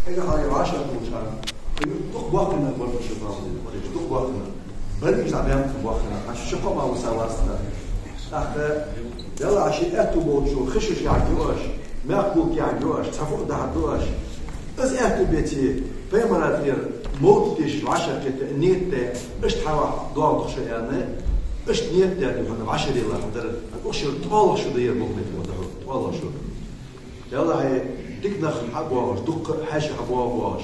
اجا هاي 10 وشان دق وقتنا برضه شباب ولا دق وقتنا بريج عم وقتنا عشان شقه ما وسواسنا تحت يلا عشان اتو بوتشو خشش يعجوش ما اخوك يعجوش تفوق ده عجوش از اتو بيتي بيمراتير موت تيش 10 نيت اش تحوا دوا تخش يعني اش نيت يعني هنا 10 يلا حضر اخش طول شو داير مغني طول شو يلا هي ديك نخ حبواش دق حاش حبواش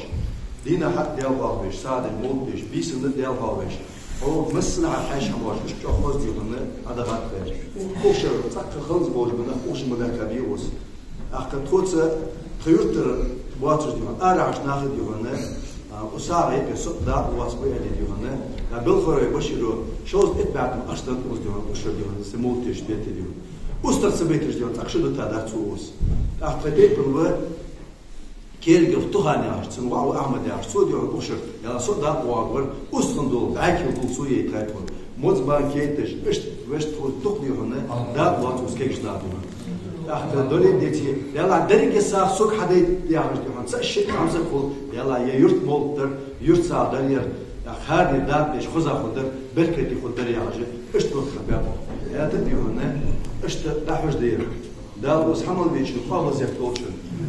دينا حق ديال باوش سعد الموت بيش بيسن ديال باوش هو مسنا على حاش حبواش مش تاخذ دي هنا هذا غلط باش خوش تاك خلص بوج من خوش من كبيوس اخ توتس خيوتر واتر دي ارعش ناخذ دي هنا وساعه هيك صدق واسبوع دي هنا بالفر بشيرو شوز اتبعت اصلا وز دي هنا وش دي هنا سموتش بيت دي وستر سبيتش دي هنا اخشد تاع توس اخ فتيت بالو كيرجع فتوهاني عشان وعو أحمد عشان سودي وبشر يلا صدق واقبل أصلاً عاكي ودول سوية تلاقون مزبان كيتش إيش تقدي هنا ده واتوس كيش نادونا أخذ دولي ديتي يلا درجة ساعة سوق حدا يعمل كمان سأشيء خمسة فول يلا يرت مولتر يرت ساعة دنير خارج ده بيش خزا خدر بركتي خدر يعجب إيش تروح خبابه يا تدي هنا إيش تحوش دير ده بس حمل بيش نقابل زيكتوشن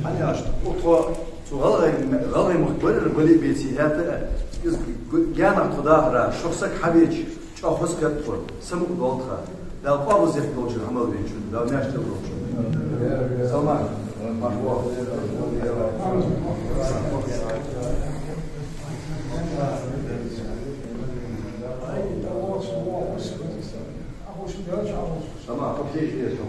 أنا عشت أطوى غالي مخبر بلي بيتي هذا جانا تداهرة شخصك حبيج شخص كتفر سمو غلطها ده قابل زيكتوشن حمل بيش ده ناشته بروشن سلمان مرحبا تمام طب ليش ليش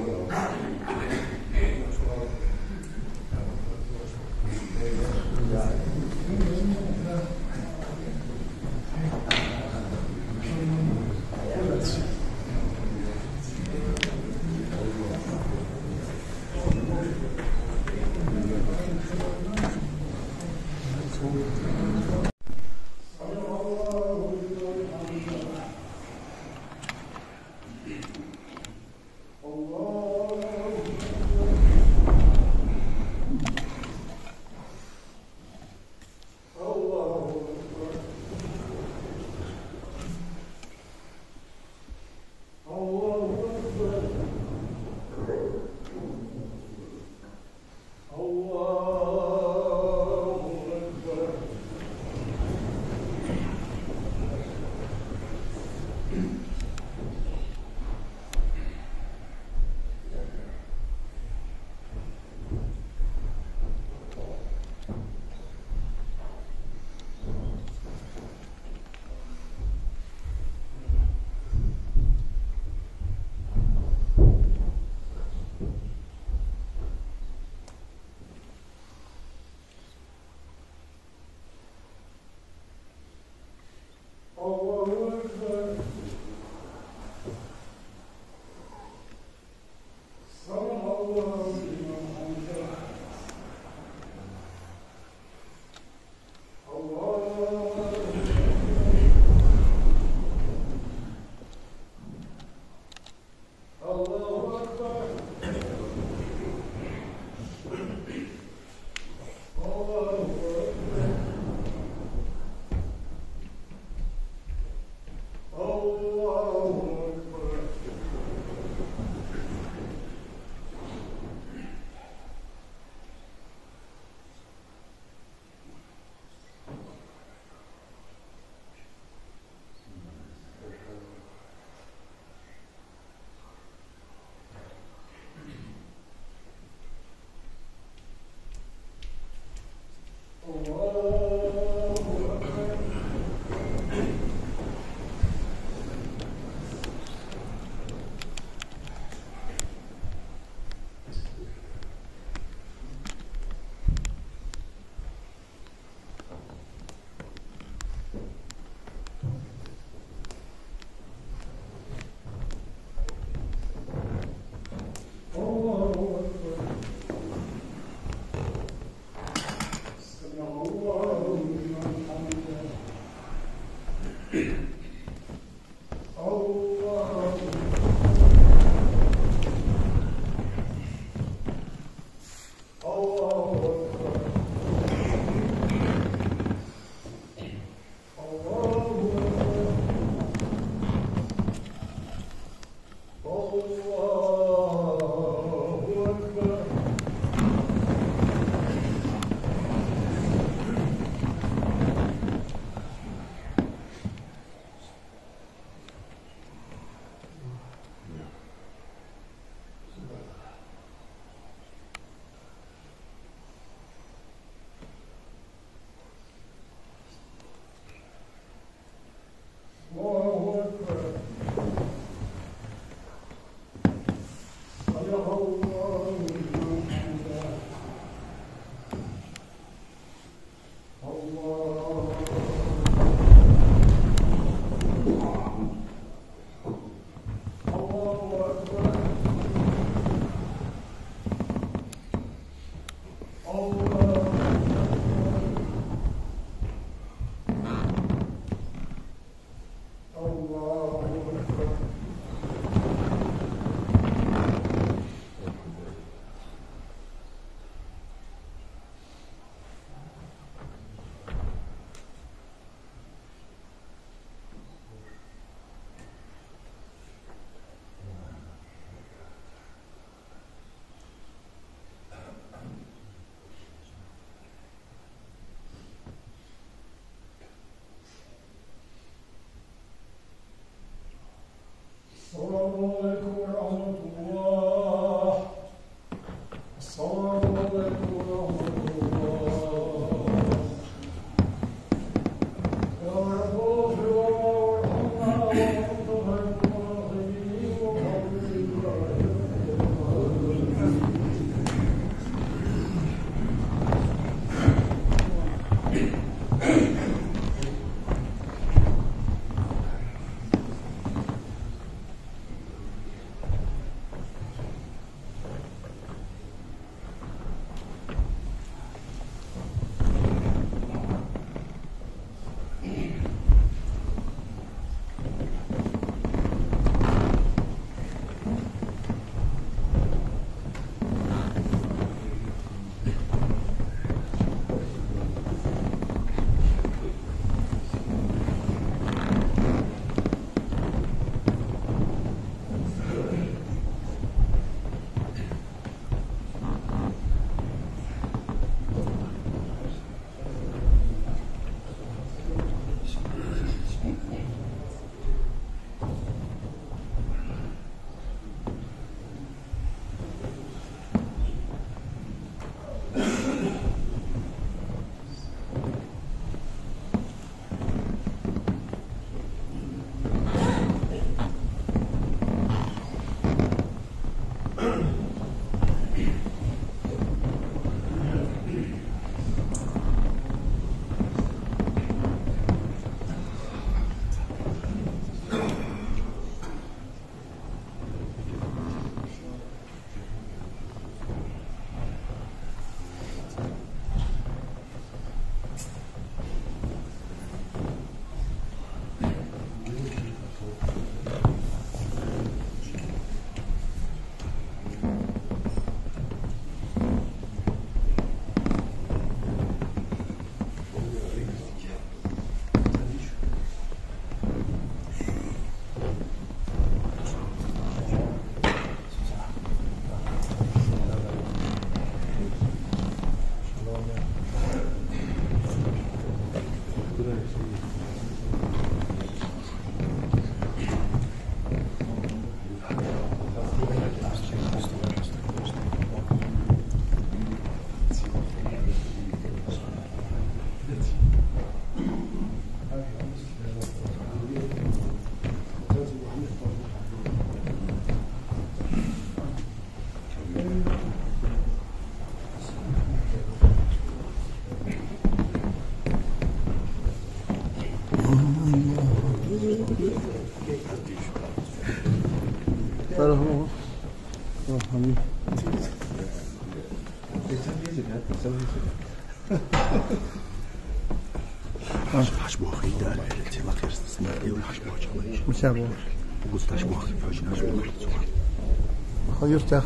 Yurtta.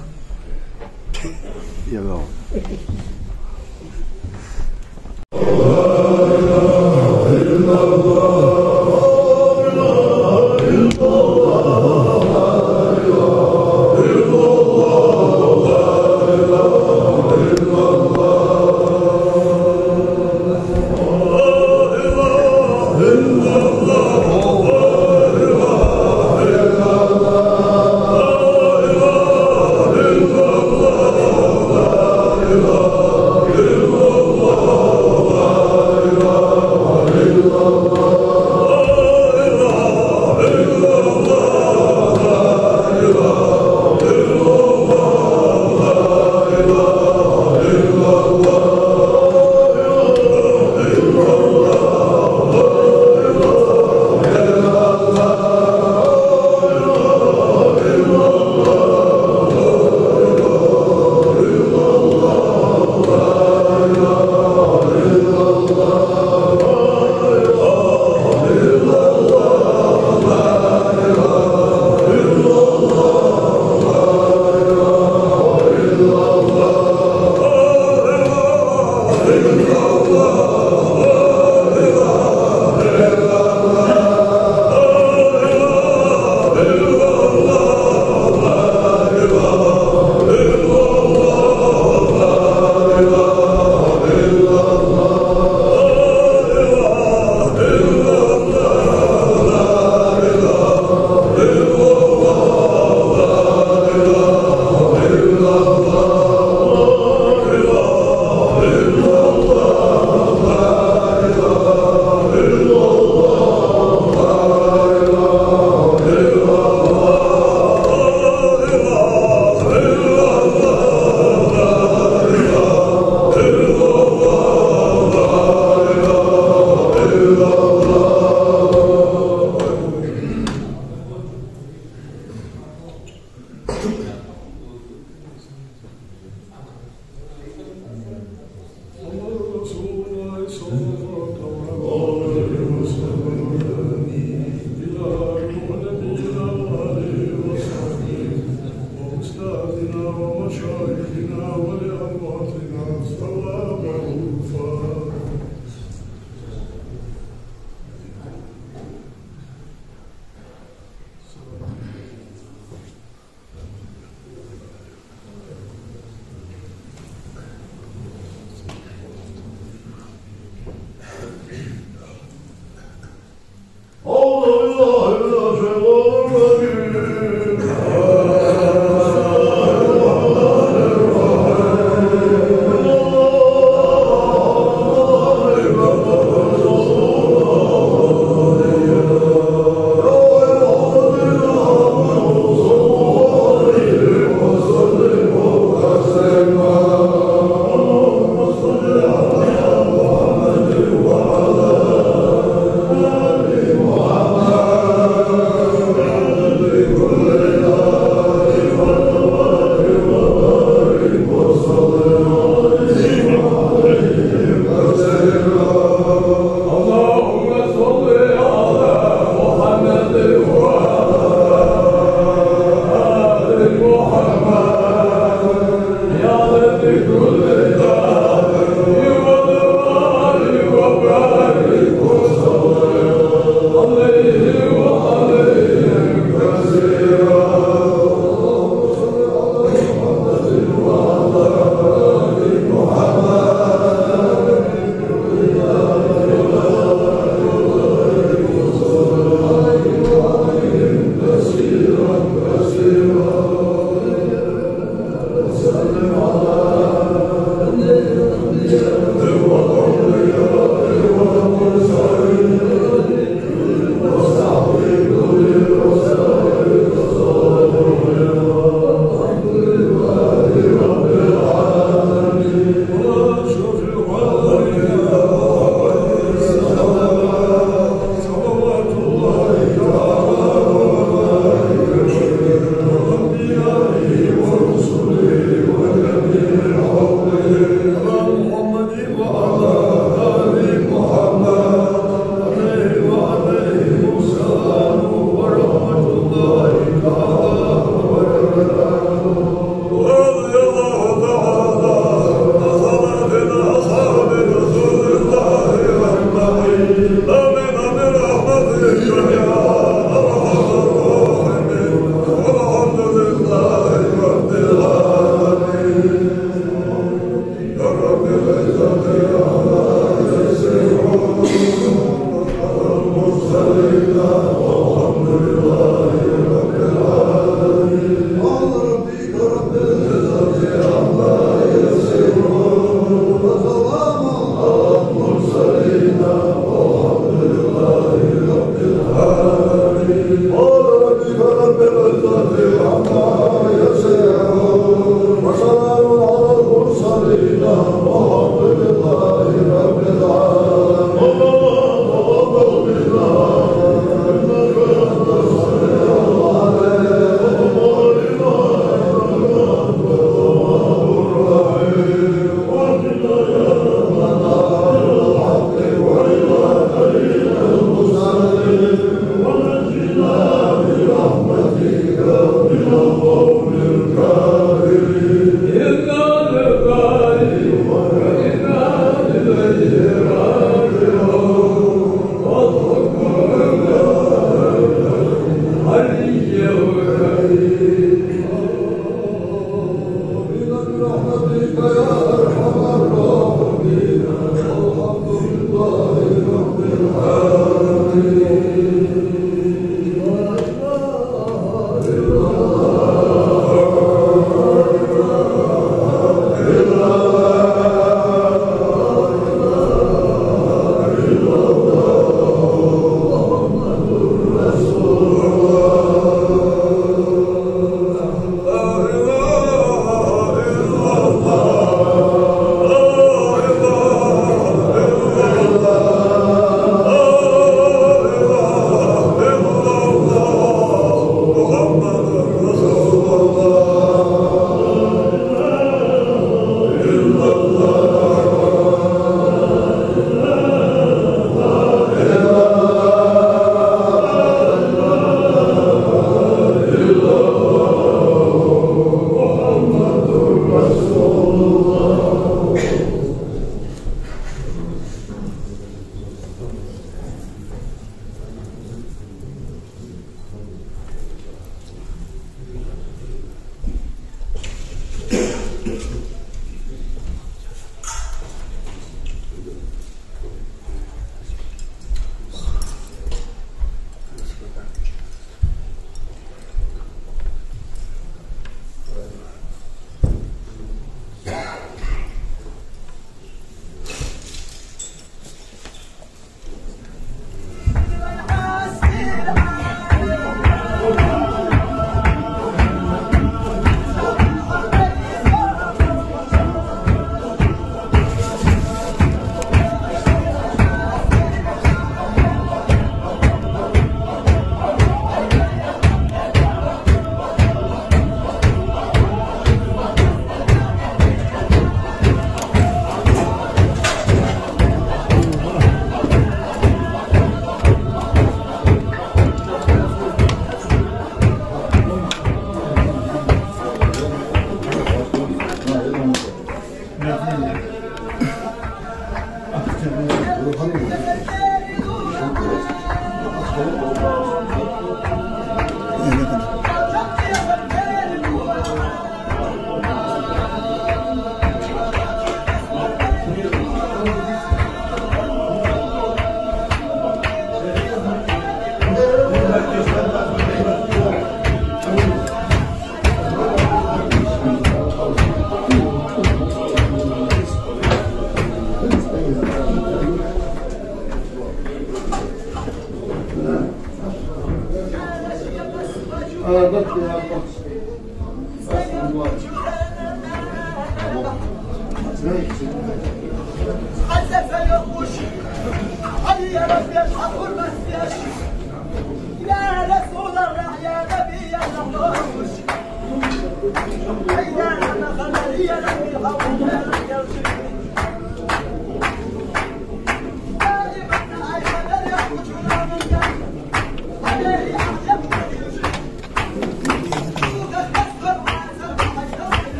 Jawel.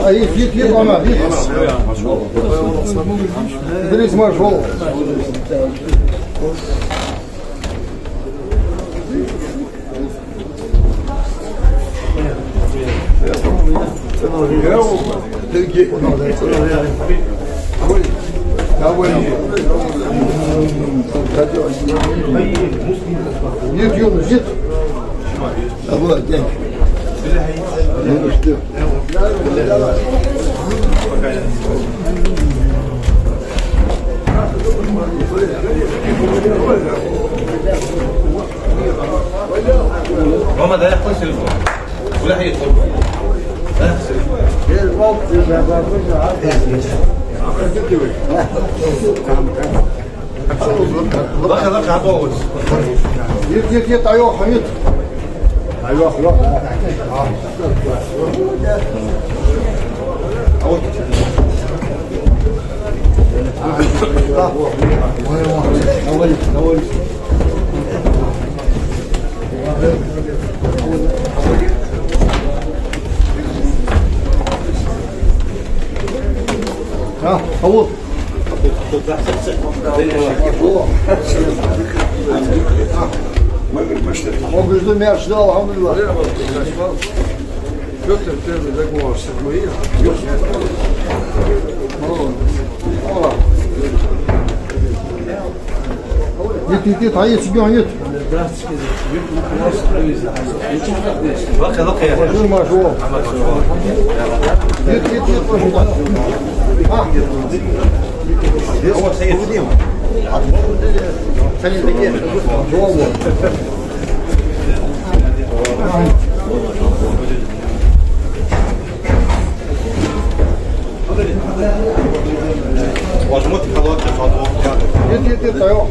Aí, fica lá na vida. Três mais volta. Нет, Юна, нет. А вот, дядь. Ну что? ماما ده يحصل سلفون ولا هي تطلب ده يحصل ضخ عبوز يت ايوه حميد ايوه خلاص اول ها هو هو بيجي ما يعرفش ده الحمد لله شفت الفيلم ده جوه السكوية يت تعيط شبيه عيط واخد اوكي يا شو ما شو يت هو سيد واجموت خلاص يت تعيط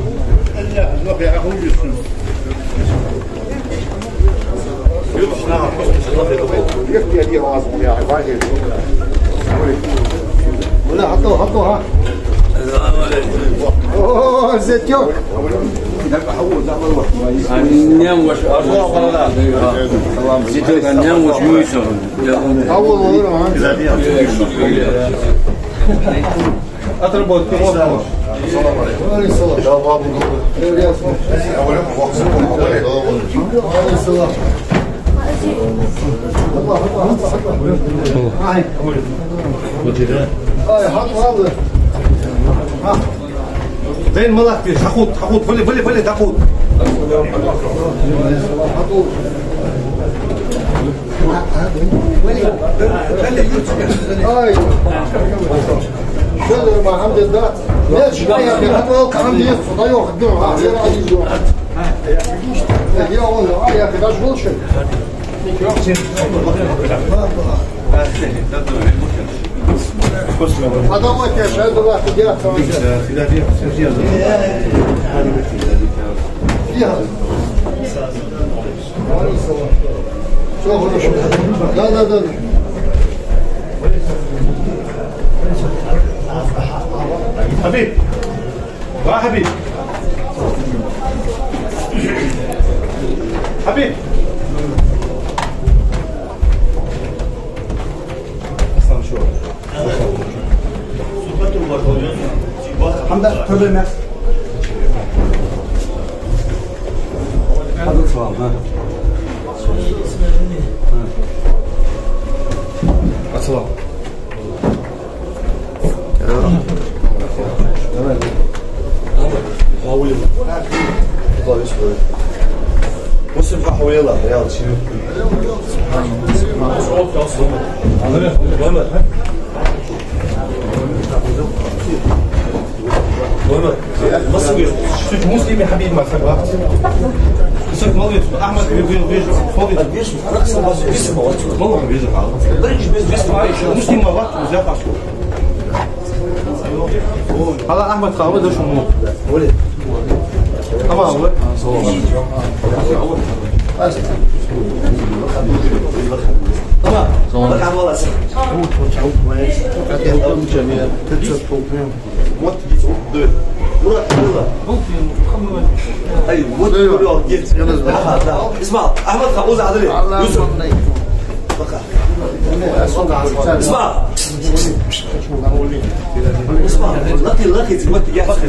يفتي هديه عظم يا عبادي ولا حطوها اوه زيتيوك النيام واش زيتوك النيام واش يويسو اول اضربوا التليفون بين ملاك فيه حقود بلي تقود شنو ما حمد الذات ليش يا حتى كان عندي صدايق خدوها غير عايز يا والله يا اخي ده شغل شيء هذا ما كان شاد الله تجاه لا حبيب حبيب حبيب اصلا شو الحمد لله تفضل الناس هذا الصواب ها السلام حاولي مسلم حاولي يلا يلا شنو مسلم يا حبيبي ما فهمت سيف مالي احمد بيجي فاضي بيجي رقص بس والله بيجي مسلم ما وقت زياده عشان هذا احمد خاوده شو مو ولد طبعا هو طبعا لك عم والله اسمع احمد خبوزه عدلي يوسف اسمع اسمع لقي تمتي يا اخي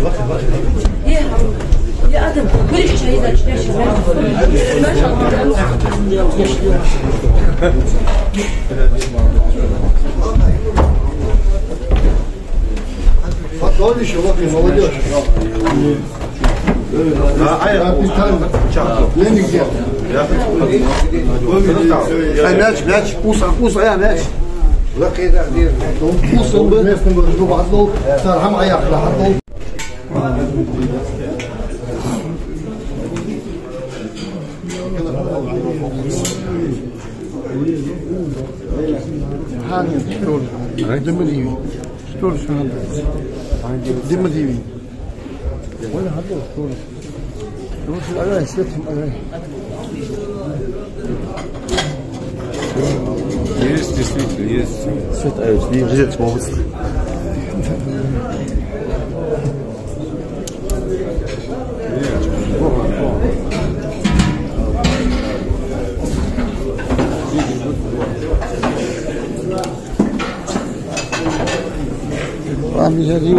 يا ادم كل شيء اذا اشتريت ما شاء الله فضل شو في молодежь мяч пуса يا мяч لقيت دير وصل بالنسبه للجوب عطلو صار هم عياق لحظه هاني شلون دمدي شلون شلون دمدي ولا هذا شلون شلون انا سلتهم انا Есть, действительно, есть. не взять молодцы. عامل هذه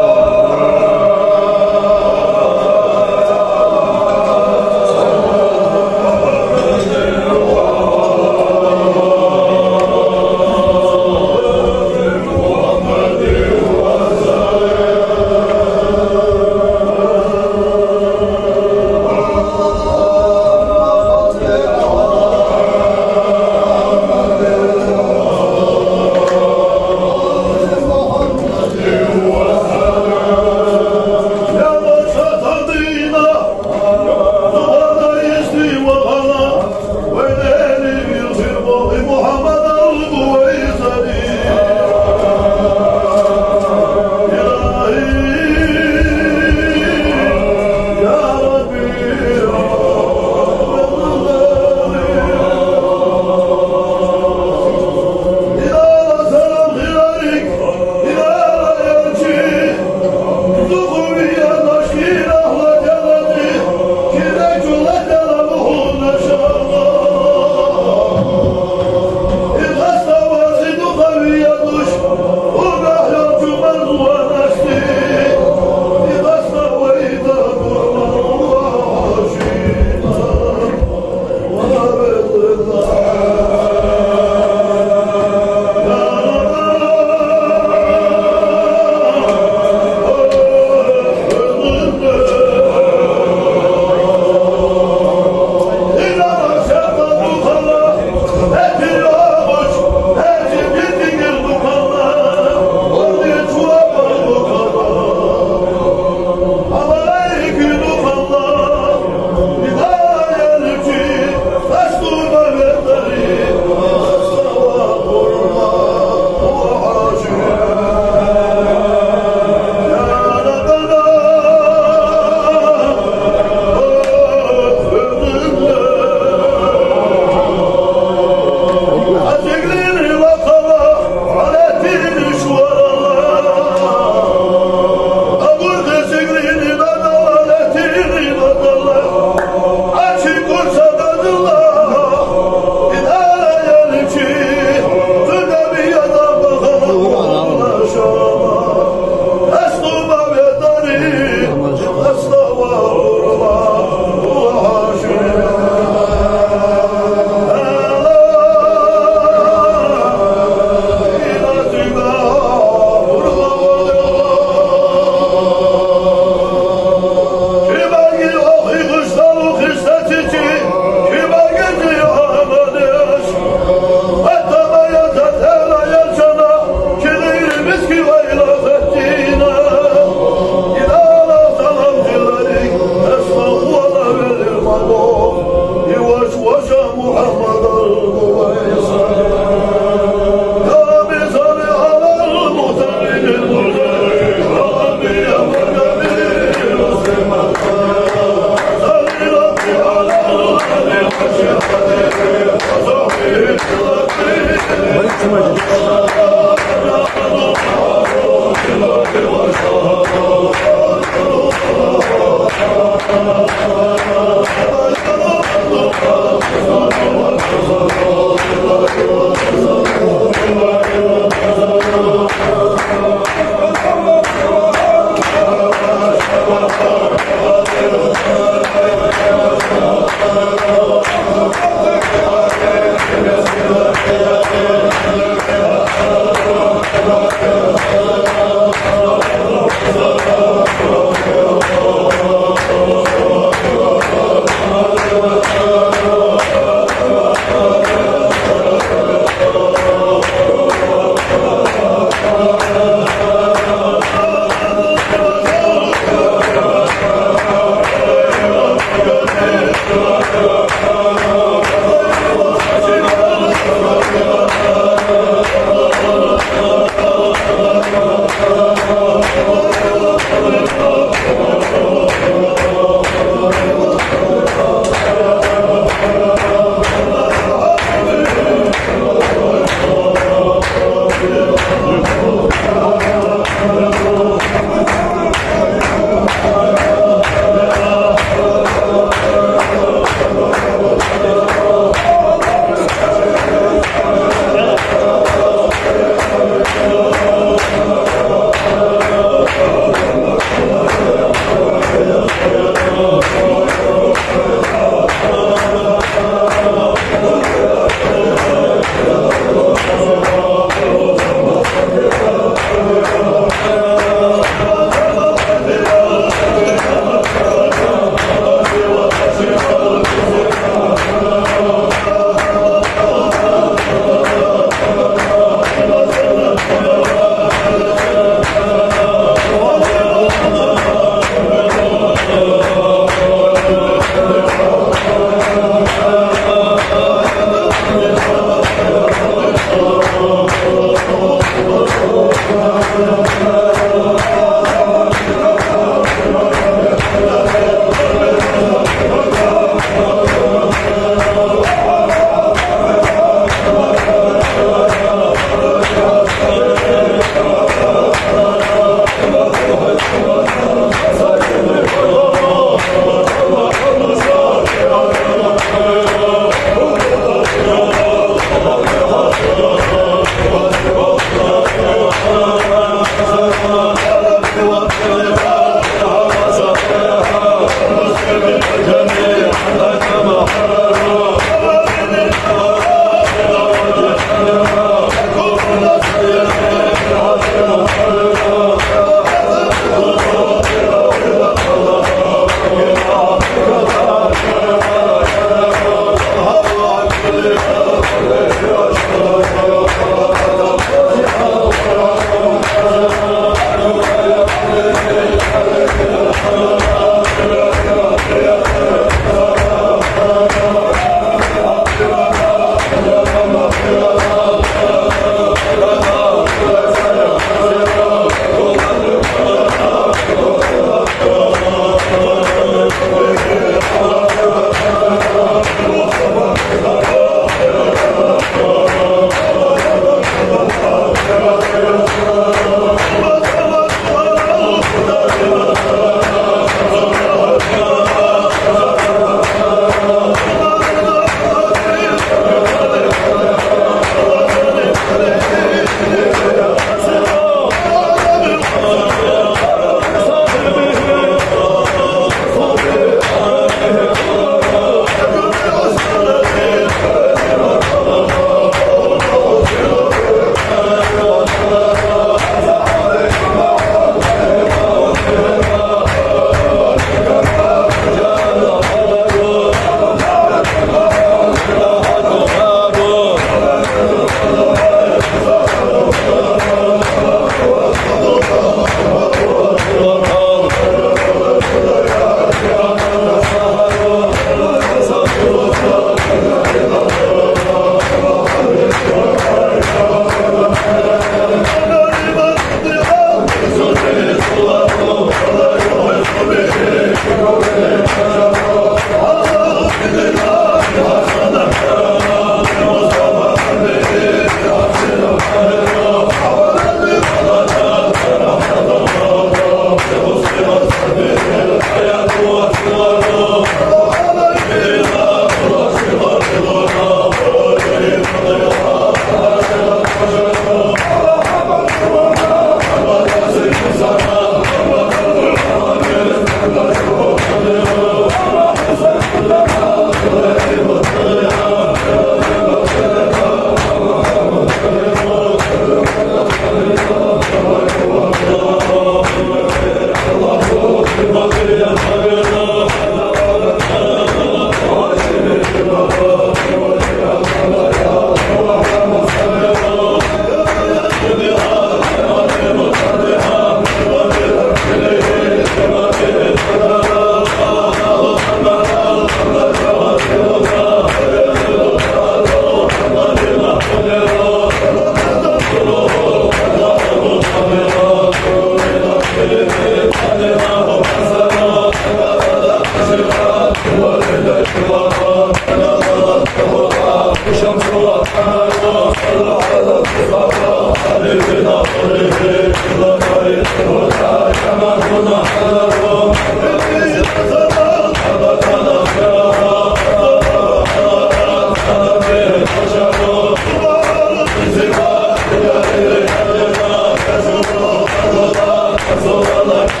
Allah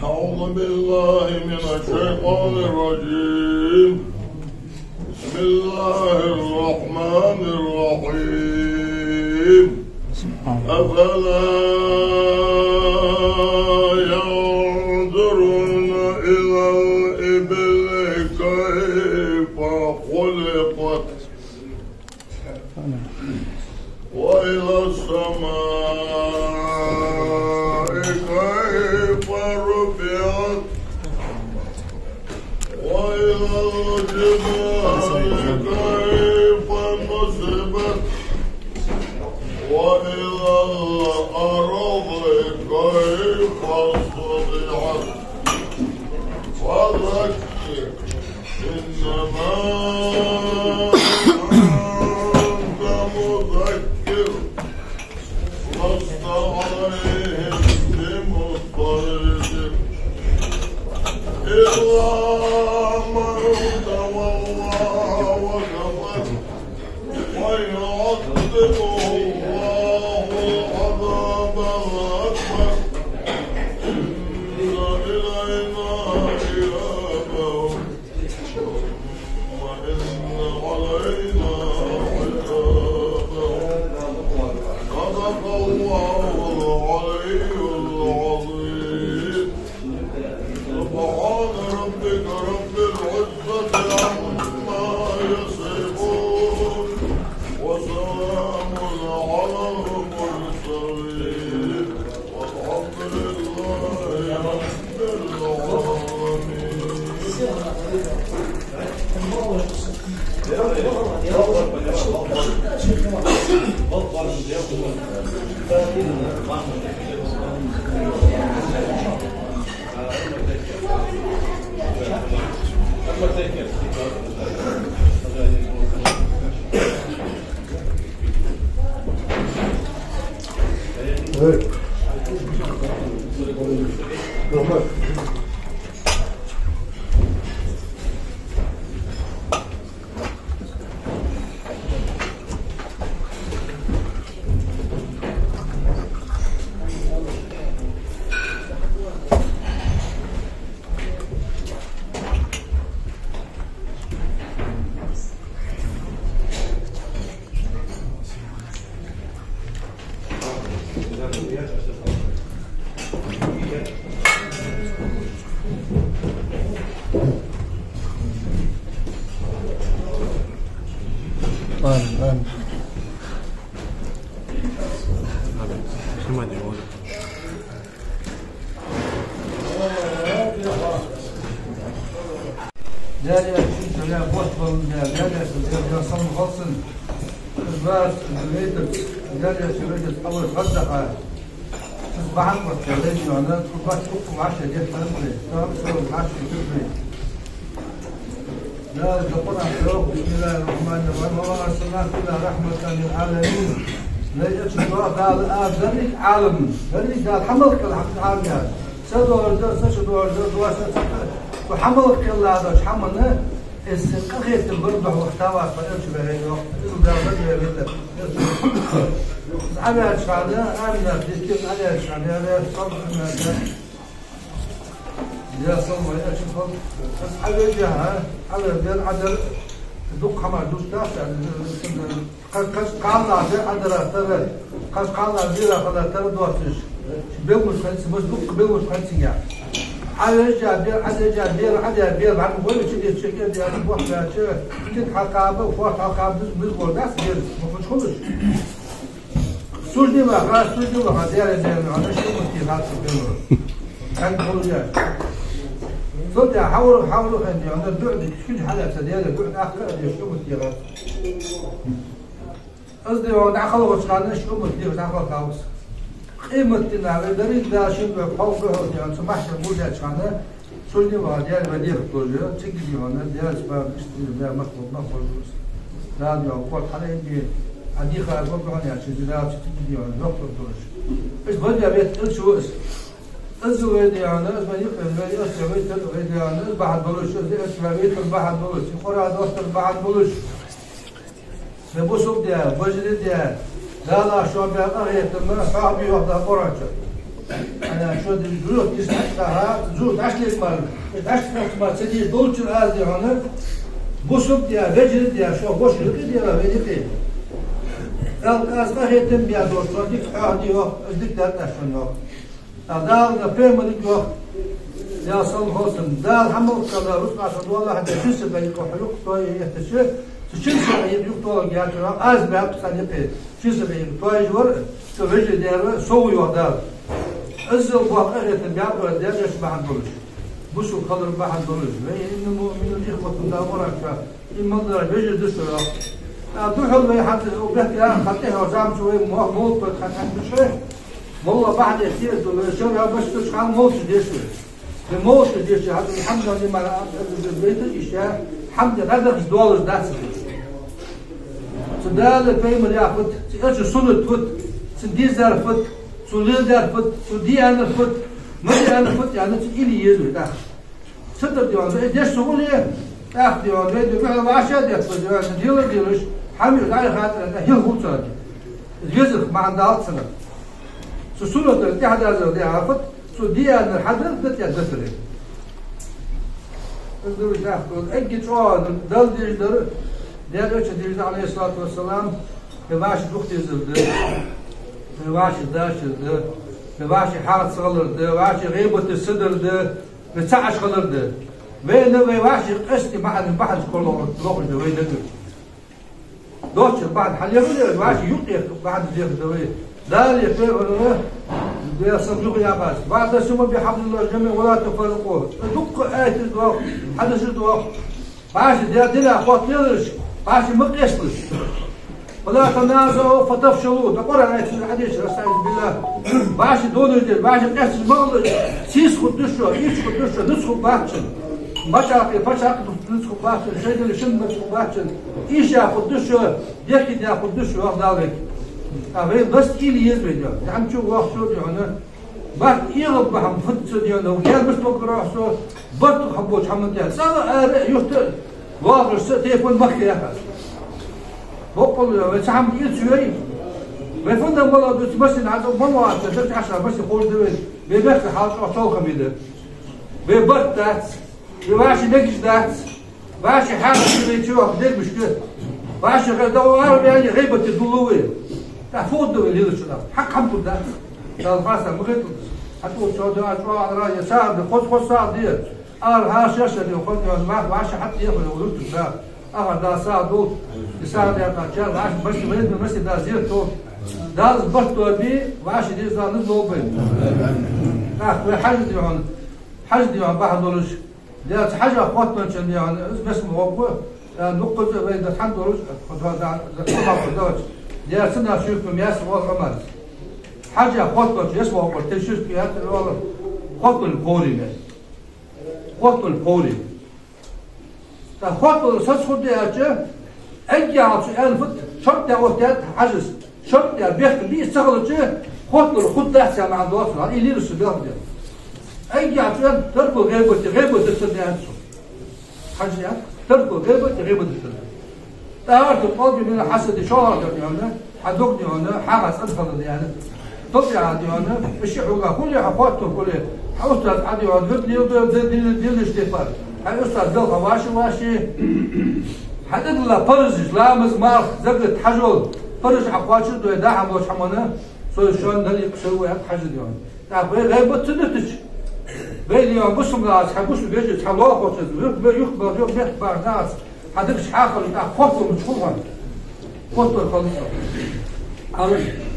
أعوذ بالله من الشيطان الرجيم. بسم الله الرحمن الرحيم. أفلا ينظرون إلى الإبل كيف خلقت وإلى السماء كيف رفعت وإلى الجبال كيف نصبت وإلى الأرض كيف صدعت فذكر إنما أنت مذكر لست عليهم بمسيطر إلا من تولى وكفر ويعذبه الله العذاب الأكبر إن إلينا إيابهم ثم إن علينا حسابهم. صدق الله العلي العظيم. سبحان ربك رب العزة عما يصفون وسلام على المرسلين والحمد لله رب العالمين. بسم الله الرحمن الرحيم. وما أرسلناك إلا رحمة للعالمين. ليش قال ذلك عالم ذلك قال حملك العالم يعني سدوا سدوا وحملك الله هذا حملنا السقيت البرد وحتوى فلش بهيو إذا بدي بدي أنا أشعلنا أنا ديك أنا أشعلنا أنا صبر يا صبر يا شوف بس على جهة على دل عدل دوق حمار دوش تاسع قش قالنا في عدل ترى قش قالنا بيرا خلا ترى دوتش بيومش خلص بس دوق بيومش خلص يعني على جابير على بير عن وين شيء شكل دي أنا بوح لا شيء كنت حقابة وفوت حقابة بيقول ناس بير ما فيش خلص سوجي ما خلاص سوجي ما خدير زين أنا شو مستيقظ بير كان خلص صدق حاولوا أن يعني البعد كل حالة سديالة البعد آخر يشوف مستيقظ قصدي هو دخل وشغلنا شو مستيقظ دخل كاوس قيمة النار دريد داشين بحوله يعني سمحت نقول يا شغلنا سوني واديال بدير كله تيجي هنا ديال سبب اشتري بها مخبوط لا يوقف على يدي حديقة أقول يعني شجرات تجديون نقطة درش إيش بدي أبيت إيش هو إيش إيش ويدي أنا إيش بدي إيش ويدي أنا إيش بعد بلوش إيش بدي بعد بلوش خورا دوست بعد بلوش نبوسوب ده بجري ده لا شو بيعطيه تما صاحبي وحده قرنش أنا شو الجلود تسعة جلود عشلة مال عشلة مال سدي دولش الأرض هنا بوسوب ده بجري ده شو بوش لقي ده بيجي الكاس قهيتم بيا دوستور ديك عادي هو ديك ده تشون هو دال نفهم ديك هو يا صل حسن دال حمل كذا رس عشان والله هذا شو سبب يكحلوك توي يتشف شو سبب يكتول جاتنا از باب ثاني بيت شو سبب توي جور توجه ده سوي وهذا ازل قهيتم بيا ده ايش بعد بلش بوسو قدر بعد بلش إنه من الإخوة تداورك المنظر بيجي دستور تحول بي حتى وبيحكي خطيها وزعم شوي موت خطيها بشوي والله بعد كثير شوي بس تشعل موت ديش الموت ديش هذا الحمد لله ما البيت الاشياء الحمد لله هذا $5 داس سدال الفيلم ياخذ ايش سنه فوت سديزر فوت سوليدر فوت سدي انا فوت ما انا فوت يعني الي يزو ده ستة ديوان ديش سهوليه أخذ ديوان ده فعلا وعشرة ديوان ديلش حمل على خاطر هي الغوصة الجزر ما عندها سنة سسولة الاتحاد هذا عرفت سودية أن الحضر بتيا دسرة الدروج ناخذ أجي شو دل ديجدر ديالوش ديجدر عليه الصلاة والسلام نباش دختي زبدة نباش داش ده نباش حارة صغر ده نباش غيبة الصدر ده بتسعش خلر ده وين نباش قصتي بعد البحث كله روح ده وين ده دوتش بعد حليفه واش يقيق بعد ذيك دوي لا يفعل بيصدق يا باس بعد سمو بحبل الله جميع ولا تفرقوه دق آية الدواء حدث الدواء باش ديلا أخوات يلش باش مقيسلش ولا تنازعوا فتفشلوا تقرأ آية الحديث رسائل بالله باش دون الدين باش قيس المغلق سيس خدشوا إيش خدشوا نسخوا باكشن مشاقي نسخوا باكشن شيء اللي شن نسخوا باكشن إيش ياخدشوا يكيد ياخدشوا أخذالك أبين بس إلي يزبط يعني شو واحد شو يعني بعد يغلب بهم فتش يعني لو كان بس بقرأ شو برضو حبوش حمد يعني صار يختار واقع تليفون مخي يا أخي بقول بس حمد يلشوي بيفندم والله بس نعرف ما واحد تلت عشرة بس يقول ده بيبخ حاط أطول خبيده بيبرد ده بيباشي نجس ده باشي حاجة اللي يشوف ده مشكلة باشي دوار يعني غيبة الدلوية تفوت ده اللي يلشوا حق حمد ده ده خاصة مخيط حتقول شو ده شو على رأي ساعد خد ساعد دي ها شاشة دي وخد يعني ما باشي حتى ياخد ولدت ده ده ساعد دول يساعد يا تاجر عاش بس ولد بس ده زيرته ده زبطوا بيه وعاش دي زاد نزلوا بيه حاجة دي عن بعض دولش ده حاجة قوتنا عشان يعني بس موقع نقطة بين الحمد لله خدها ده ده سنة شوف مياس والغمار حاجة قوتنا يسمع وقت تشوف في هذا الوضع قوت القولي قوت القولي قوت الأساس خد يا أجي على سؤال فت شرط يا وقتات حجز شرط يا بيخ اللي استغل شيء خد ده أحسن عند وصل على اللي السبب ده أجي على سؤال تركوا غيبة السنة أنسو حاجة تركوا غيبة السنة تعرف القاضي من حسد شهر يعني حدوقني هنا حاجة أدخل يعني تطلع عندي هنا الشحوقة كل حقوقته كل حوصل عندي هنا دي الاستيفاد هاي أستاذ دلها واشي حدد لا فرج لامز مار زبدة حجول فرج حقواتش دو يداها موش حمانا سوي شون دل يقسوا يحق حاجة ديون تعرف غيبة تدتش بيلي يوم بسم ناس حبوش بيجي تحلوه خوشز يخبر ناس حدكش حاخر يتاع خطو مشخوصا خطو الخليصة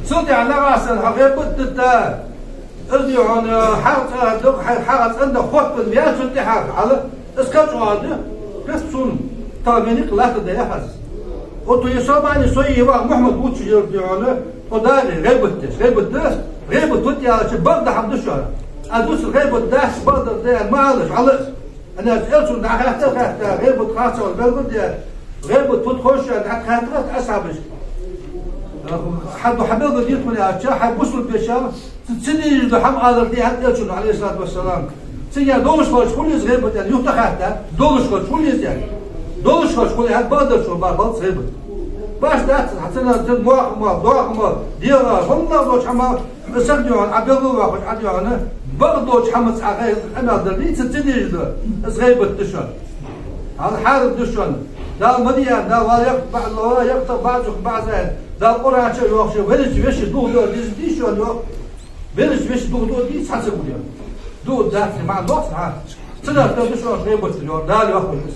صدي على راسا غيبة تتا ارضي عن حاقت عنده خطو المياه صدي حاق على اسكتش عاده كسون تامينيق لا تديحز وتو يسمعني سوي واحد محمد بوتش يرجعونه وداري غيبة توتي على شباب ده حمد الشهر ادوس غيبة ده بقدر ده ما عادش على انا اسالته ده حتى غيبة خاصة والبلد ده غيبة توت خوش حتى اسعبش حد حبيب ديت من يا حد وصل بيشار تسني دحم قادر دي حد يشون عليه الصلاه والسلام سيا دولش خوش كل زغيب يعني يوتا حتى دولش خوش كل يعني دولش خوش كل هاد بقدر شو بعض زغيب باش دات حتى دموع ما ضوع ما ديرا والله دوش حما مسجون عبيض واخد عديانه بغدوش حمص عغير انا دري تسني زغيب تشون هذا حارب دشون دا مديان دا ولا يقطع بعضك بعضين دا القرآن شو يوخش بلش بيش دو دي شو يوخ بلش بيش دو دي سحسب اليوم دو دافع مع الوقت ها تقدر تقول شو غيبت اليوم دا يوخ بس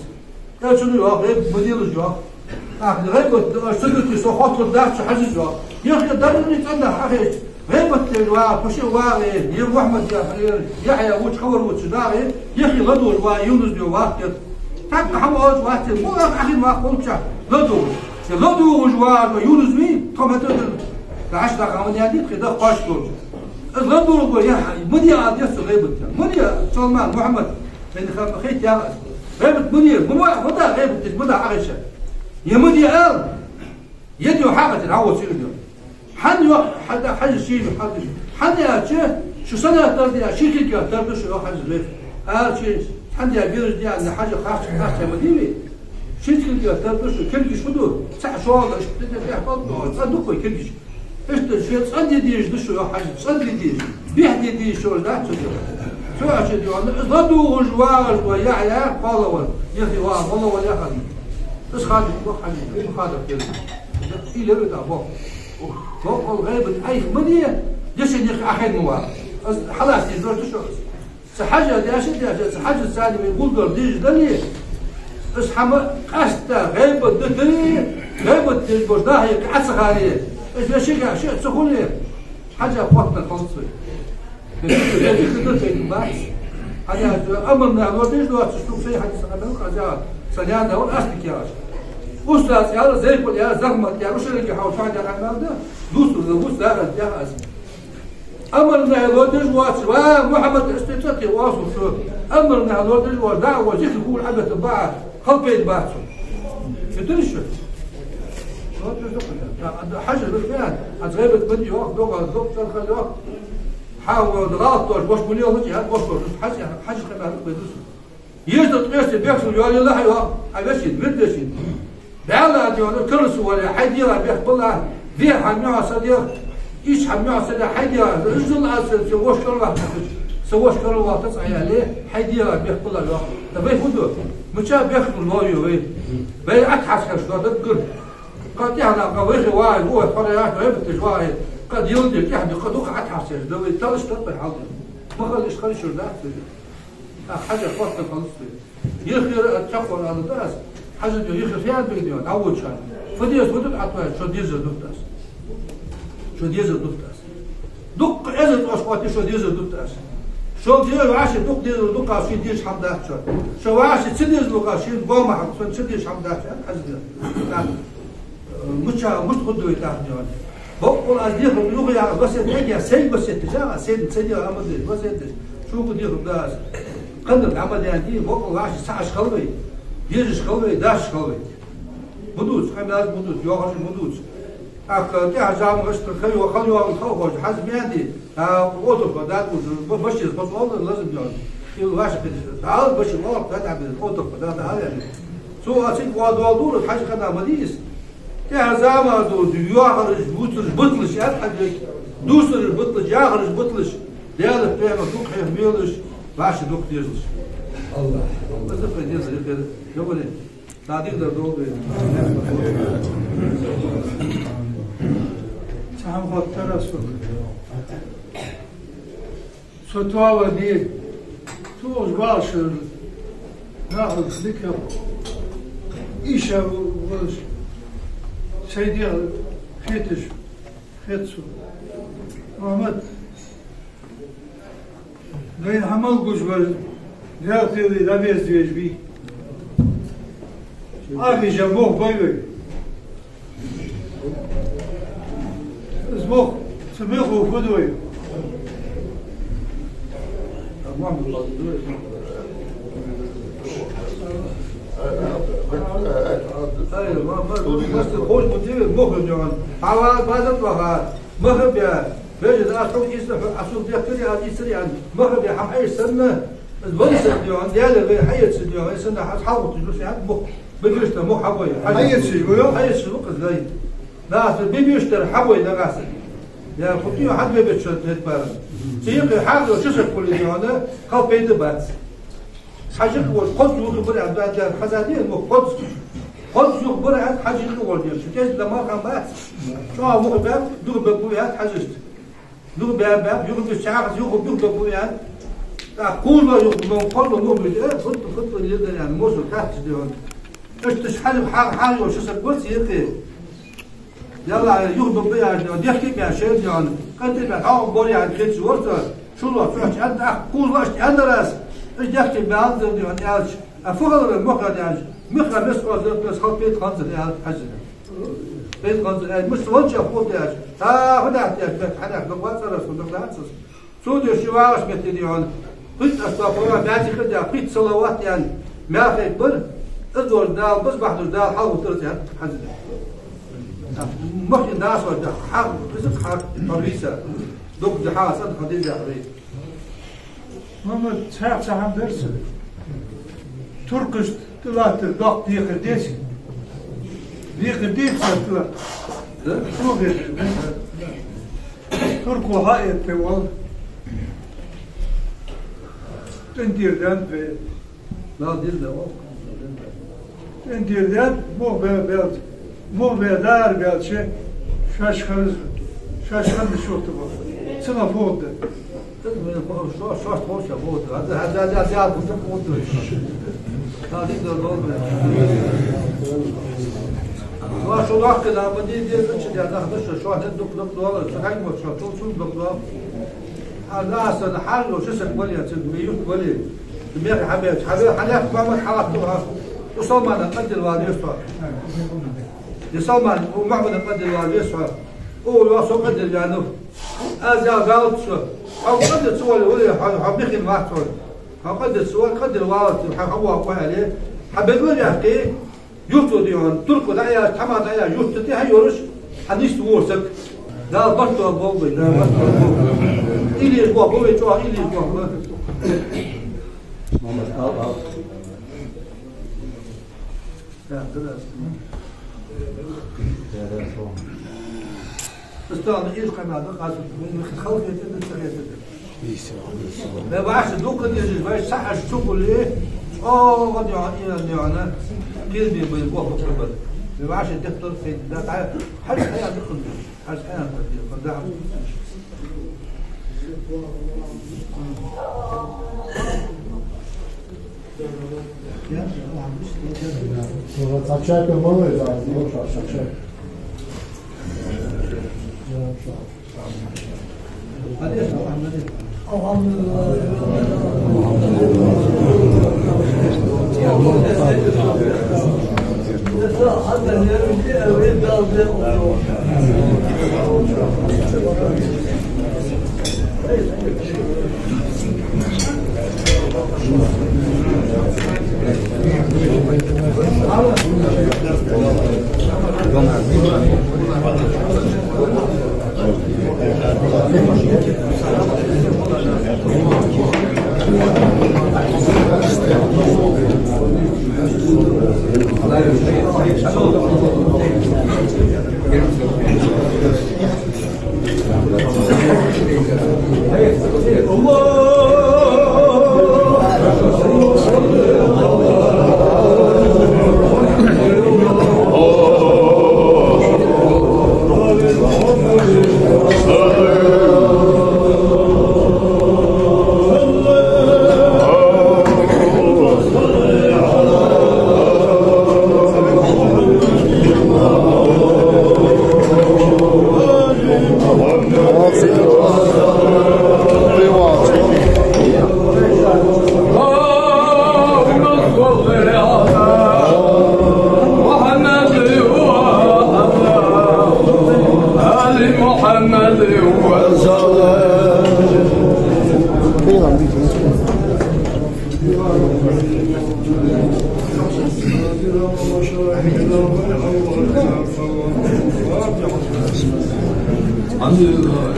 دا شنو يوخ غيب مدير اليوم غيبت سدت سو خاطر دا شو حاجه يوخ يوخ دا اللي تنا حاجه غيبت الوا فشي واغي يوم احمد يحيى وش خبر وش داغي يخي غدو ويونس ديو واحد تبقى حماس واحد مو اخي ما قلتش غدو وجوار ويونس مين طماطم العشرة قامنياتي كده قاشطور غدو يا مديا عاد غيبت مديا سلمان محمد بن خيت يا غيبت مديا مدى غيبت مدى عائشة يا مديا ال يدي حاجة العوض سيدي حد حاجة شيء حد يا شو سنة تردي شيء كده تردي شو حاجة غير شيء حد يا بيرج دي عندنا حاجة خاصة مدينة شيء كده تردي شو كل شيء شو ساعة شو هذا شو تدري أحفظ صدقوا كل شيء إيش شيء صدق ديش دشوا حاجة صدق ديش بيحدي ديش شو ده شو عشان يقول ضدوا وجوار ويعلى قالوا يا أخي والله ولا خلي بس خالد روح حاجة خالد كده إلى بدا بق بق الغيبة أي مدينة ليش يا أخي نوع خلاص يزور تشوف سحاجة دي أشد سحاجة سالم يقول دور ديش دليل بس حما قاستا غيبة دتري غيبة تجبر ده هي قاس غالية إيش شيء سخونة حاجة وقتنا خلصي هذا أمرنا الورديش دو تشوف شيء حاجة سخنة وقاعد سنيانا والأسلك يا أستاذ يا زي كل يا زغمت يا رشلك يا حوش حاجة عمال ده دوس لا يا أسلك أمرنا الورديش واتسوا محمد استيتاتي واصل شو أمرنا الورديش ودعوة جيت يقول عبد الباع خلفي الباع شو حاجة بالفعل هتغيبت مني وقت دوغا الدكتور خلي وقت حاول ضغطوش واش بني وجهي هاد واش حاجة خليها بيدوس يجد قيس بيحصل يقول لي لا يا ابشد بدشد بعلا ديون كرس ولا حد يرى بيحطلها ذي حميها صديق ايش حميها صديق حد يرى رجل اسد سواش كره سواش كره تصعي عليه حد يرى بيحطلها الوقت تبي خذوا مشى بياخذ الوايو وين بي اتحس شو تذكر قد يعني قوي واحد هو فريات ويبت واحد قد يلدك يعني قد وقعت حاسس لو يطلش تطلع حاضر ما خليش خلي شو ده حاجه فوق خلص يخير التقوى على الناس حاجه يخير فيها بيديو تعود شان فدي اسود عطوا شو ديز دوتاس شو ديز دوتاس دق ازت واسقط شو ديز دوتاس شو ديز عاش دق ديز دق عاش ديز حمدات شو عاش تديز لقاش بوما حق تديز حمدات حاجه مش قدوة تاخذون بقول أزديق اللغة يا بس يا سيد بس التجارة سيد يا عمد بس شو بدي خبز قدر عمد يعني بقول عاش ساعة شخوي ديج شخوي داش شخوي بدوس خمس بدوس يوغش بدوس أك تعزام غشت الخي وخلي والخوف حسب يعني أوتو فدات بس بس والله لازم يعني يقول واش تعال بس والله تتعب الأوتو فدات يعني سو أسيب وادور حاجة كذا مديس تعزام دو يوغش بطلش أبحد دوسر البطلش ياغرش بطلش ديالك بيعمل دوك حيميلش باش دوك ديزلش الله بس ديزل كده يقول لا تقدر دوك تعم خاطر سوق سوتوا ودي توش باش ناخذ ذكر ايش وش سيدي خيتش خيتسو محمد غير حمل قجبل ذاتي لا بيز بي أخي جنبوه بايبي اسموه سميخه فدوي أيوة ما خوش مدير مخرج يعني عواد ما تطلع مخرج يا بيجي أشوف يسمع أشوف يحكي عن يسري عن مخرج يا حي سنة البوليس يعني ديال غير حي سنة سنة حاول تجلس يعني مخ بجلس مخ حبوي حي شيء وقت زي لا بيشتري حبوي نقاس يا خطيو حد ما بيشتري تبارن سيقي حاجة شو شكل يعني خاف بيد بات حاجة قد يخبر عن ذات حزانية مخ قد يخبر عن حاجة الأول ديال شو كيس لما كان بات شو مخبر دور بقوليات حاجة دور باب يخبر بالشعر يخبر بقوليات كل ما يخبر كل ما يخبر خط اللي يقدر يعني موصل تحت ديون إيش تشحن حاجة وشو سكوت سيقي يلا يخبر بيها يحكي بيها شيء يعني قد يبقى حاول بوري عن كيس ورثة شو الله شو عند كل واحد عند راس إيش يحكي بيها يعني أفضل المخرج يعني مخرج بس خط بيت خنزر يعني حاجة بيت خنزر يعني مش وجه فوق يعني هنا احتياج حنا نقواس راس ونقواس سود شو عاش بتديون قلت استغفر الله بعد كده قيت صلوات يعني ما في بر ادور دال بس بحضر دال حاول ترجع حاجة مخي الناس وده حق بس حق طريسة دوك جحاس أنت خديجة حري ماما تساعد هم درس تركش طلعت الضغط دي قديسي دي قديسي طلعت شو غير تركوا هاي التوال تندير دان في لا دير ده تندير دان مو بيدار بيد شيء شاش خلص شو تبغى سنة فوق ده شو تقول شو بود هذا زياد بود هذه الدول شو راح كده بدي دي شو هذا شو هندوك دكتور شو هاي مو شو دكتور هذا أصلا حل وشو سكولي تبيوت ولي تبيك حبيت حليف ما حركتوها وصلنا نقد الوالي يسوع يصلنا ومعبد نقد الوالي يسوع ويوصل قد الجانب أزا قالت شو أو قد السؤال ولي حبيخي ما تقول أو قد السؤال قد الوالد هو أقوى عليه حبيقول يحكي يوتو ديون تركو دايا تما دايا يوتو دي هاي يورش حديث ورسك لا بطل بوبي لا بطل إلي البوا بوبي جوا إلي البوا استغل إيش كمان قاعد من خوف يتدخل لا بعرفش دوك اللي باش صح الشغل ليه غادي يعني قلبي بالبوح بالقبل ما بعرفش تدخل في ده تعال حاجه حاجه تدخل حاجه حاجه تدخل Zaczekaj, mamy zaraz, zaczekaj. وسيلتنا ومشايخنا وإخواننا الحمد لله.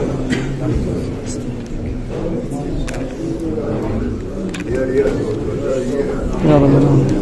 يا رب.